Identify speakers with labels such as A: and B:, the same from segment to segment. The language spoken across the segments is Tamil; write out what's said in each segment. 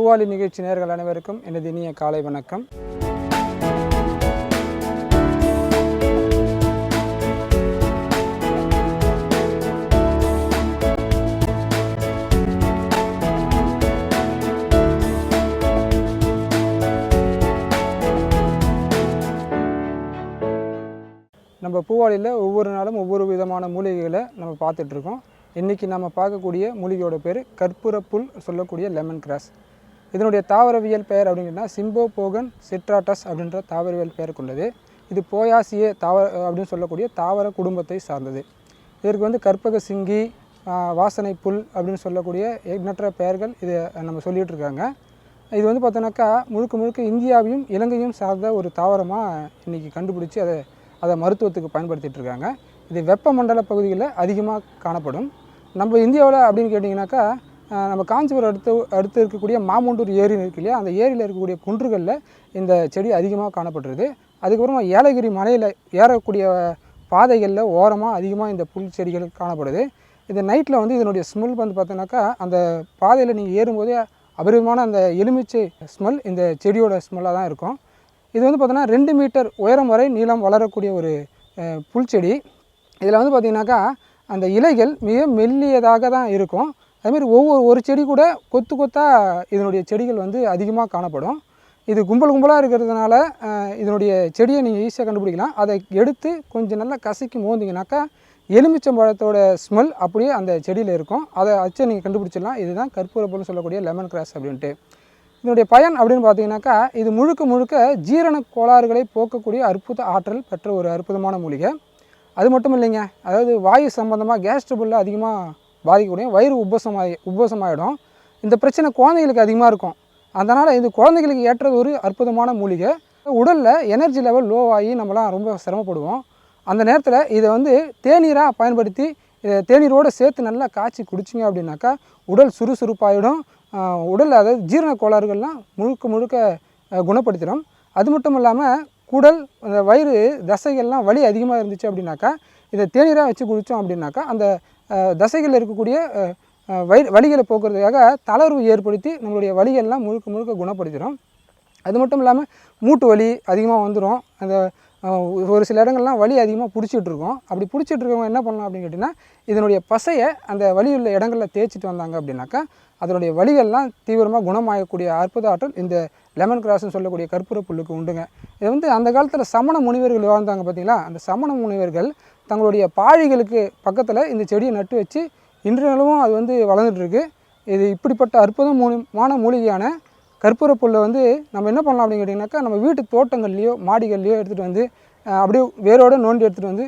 A: பூவாலி நிகழ்ச்சி நேயர்கள் அனைவருக்கும் எனது இனிய காலை வணக்கம். நம்ம பூவாலியில் ஒவ்வொரு நாளும் ஒவ்வொரு விதமான மூலிகைகளை நம்ம பார்த்துட்ருக்கோம். இன்றைக்கி நம்ம பார்க்கக்கூடிய மூலிகையோட பேர் கற்பூரப்புல் சொல்லக்கூடிய லெமன் கிராஸ். இதனுடைய தாவரவியல் பெயர் அப்படின்னா சிம்போபோகன் சிட்ராட்டஸ் அப்படின்ற தாவரவியல் பெயர் கொண்டது. இது போயாசியே அப்படின்னு சொல்லக்கூடிய தாவர குடும்பத்தை சார்ந்தது. இதற்கு கற்பக சிங்கி, வாசனை புல் அப்படின்னு சொல்லக்கூடிய எண்ணற்ற பெயர்கள் இது நம்ம சொல்லிகிட்டு இருக்காங்க. இது பார்த்தோன்னாக்கா முழுக்க இந்தியாவையும் இலங்கையும் சார்ந்த ஒரு தாவரமாக இன்றைக்கி கண்டுபிடிச்சி அதை மருத்துவத்துக்கு பயன்படுத்திகிட்டு இருக்காங்க. இது வெப்பமண்டல பகுதிகளில் அதிகமாக காணப்படும். நம்ம இந்தியாவில் அப்படின்னு கேட்டிங்கனாக்கா நம்ம காஞ்சிபுரம் அடுத்து இருக்கக்கூடிய மாமூண்டூர் ஏரி இருக்கு இல்லையா, அந்த ஏரியில் இருக்கக்கூடிய குன்றுகளில் இந்த செடி அதிகமாக காணப்படுறது. அதுக்கப்புறமா ஏலகிரி மலையில் ஏறக்கூடிய பாதைகளில் ஓரமாக அதிகமாக இந்த புல் செடிகள் காணப்படுது. இது நைட்டில் இதனுடைய ஸ்மெல் பார்த்தோன்னாக்கா அந்த பாதையில் நீங்கள் ஏறும்போதே அபரிதமான அந்த எலுமிச்சை ஸ்மெல் இந்த செடியோட ஸ்மெல்லாக தான் இருக்கும். இது பார்த்தோன்னா 2 மீட்டர் உயரம் வரை நீளம் வளரக்கூடிய ஒரு புல்செடி. இதில் பார்த்திங்கனாக்கா அந்த இலைகள் மிக மெல்லியதாக தான் இருக்கும். அதுமாதிரி ஒரு செடி கூட கொத்தாக இதனுடைய செடிகள் அதிகமாக காணப்படும். இது கும்பலாக இருக்கிறதுனால இதனுடைய செடியை நீங்கள் ஈஸியாக கண்டுபிடிக்கலாம். அதை எடுத்து கொஞ்சம் நல்லா கசக்கி மோந்திங்கனாக்கா எலுமிச்சம்பழத்தோட ஸ்மெல் அப்படியே அந்த செடியில் இருக்கும். அதை வச்சு நீங்கள் கண்டுபிடிச்சிடலாம். இதுதான் கற்பூரப்புல்னு சொல்லக்கூடிய லெமன் கிராஸ் அப்படின்ட்டு. இதனுடைய பயன் அப்படின்னு பார்த்தீங்கன்னாக்கா இது முழுக்க ஜீரண கோளாறுகளை போக்கக்கூடிய அற்புத ஆற்றல் பெற்ற ஒரு அற்புதமான மூலிகை. அது மட்டும் இல்லைங்க, அதாவது வாயு சம்பந்தமாக கேஸ் ட்ரபிளில் அதிகமாக பாதிக்கக்கூடிய வயிறு உப்பசமாயிடும். இந்த பிரச்சனை குழந்தைகளுக்கு அதிகமாக இருக்கும். அதனால் இது குழந்தைகளுக்கு ஏற்றது ஒரு அற்புதமான மூலிகை. உடலில் எனர்ஜி லெவல் லோ ஆகி நம்மளாம் ரொம்ப சிரமப்படுவோம். அந்த நேரத்தில் இதை தேநீராக பயன்படுத்தி தேநீரோடு சேர்த்து நல்லா காய்ச்சி குடிச்சிங்க அப்படின்னாக்கா உடல் சுறுசுறுப்பாயிடும். உடல் அதாவது ஜீரண கோளாறுகள்லாம் முழுக்க குணப்படுத்திடும். அது மட்டும் இல்லாமல் குடல் அந்த வயிறு தசைகள்லாம் வலி அதிகமாக இருந்துச்சு அப்படின்னாக்கா இதை தேநீராக வச்சு குடித்தோம் அப்படின்னாக்கா அந்த தசைகளில் இருக்கக்கூடிய வலிகளை போக்குறதுக்காக தளர்வு ஏற்படுத்தி நம்மளுடைய வலிகள்லாம் முழுக்க குணப்படுத்திடும். அது மட்டும் இல்லாமல் மூட்டு வலி அதிகமாக வந்துடும். அந்த ஒரு சில இடங்கள்லாம் வலி அதிகமாக பிடிச்சிட்ருக்கோம். அப்படி பிடிச்சிட்ருக்கவங்க என்ன பண்ணலாம் அப்படின்னு கேட்டிங்கன்னா இதனுடைய பசையை அந்த வலி உள்ள இடங்களில் தேய்ச்சிட்டு வந்தாங்க அப்படின்னாக்கா அதனுடைய வலிகள்லாம் தீவிரமாக குணமாகக்கூடிய அற்புத ஆற்றல் இந்த லெமன் கிராஸ்ன்னு சொல்லக்கூடிய கற்பூர புல்லுக்கு உண்டுங்க. இது அந்த காலத்தில் சமண முனிவர்கள் வாழ்ந்தாங்க பார்த்தீங்களா, அந்த சமண முனிவர்கள் தங்களுடைய பாழிகளுக்கு பக்கத்தில் இந்த செடியை நட்டு வச்சு இன்றையளவும் அது வளர்ந்துட்டுருக்கு. இது இப்படிப்பட்ட அற்புதமான மூலிகையான கற்பூர புல்லை நம்ம என்ன பண்ணலாம் அப்படின்னு கேட்டிங்கனாக்கா நம்ம வீட்டு தோட்டங்கள்லையோ மாடிகள்லையோ எடுத்துகிட்டு அப்படியே வேரோடு நோண்டி எடுத்துகிட்டு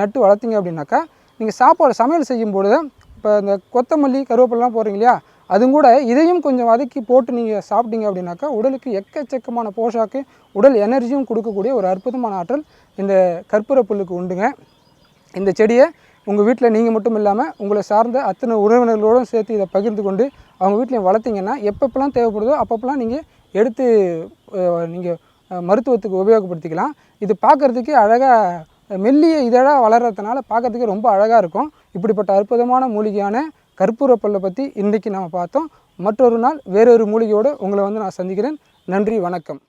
A: நட்டு வளர்த்திங்க அப்படின்னாக்கா நீங்கள் சமையல் செய்யும்போது இப்போ இந்த கொத்தமல்லி கருவேப்பிலாம் போடுறீங்க இல்லையா, அதுவும் கூட இதையும் கொஞ்சம் வதக்கி போட்டு நீங்கள் சாப்பிட்டீங்க அப்படின்னாக்கா உடலுக்கு எக்கச்சக்கமான போஷாக்கு உடல் எனர்ஜியும் கொடுக்கக்கூடிய ஒரு அற்புதமான ஆற்றல் இந்த கற்பூர புல்லுக்கு உண்டுங்க. இந்த செடியை உங்கள் வீட்டில் நீங்கள் மட்டும் இல்லாமல் உங்களை சார்ந்த அத்தனை உறவினர்களோடும் சேர்த்து இதை பகிர்ந்து கொண்டு அவங்க வீட்லையும் வளர்த்திங்கன்னா எப்பப்பெல்லாம் தேவைப்படுதோ அப்பப்பெல்லாம் நீங்கள் எடுத்து நீங்கள் மருத்துவத்துக்கு உபயோகப்படுத்திக்கலாம். இது பார்க்குறதுக்கு அழகாக மெல்லிய இதழாக வளர்கிறதுனால பார்க்குறதுக்கு ரொம்ப அழகாக இருக்கும். இப்படிப்பட்ட அற்புதமான மூலிகையான கற்பூர புல்லை பற்றி இன்றைக்கி நம்ம பார்த்தோம். மற்றொரு நாள் வேறொரு மூலிகையோடு உங்களை நான் சந்திக்கிறேன். நன்றி, வணக்கம்.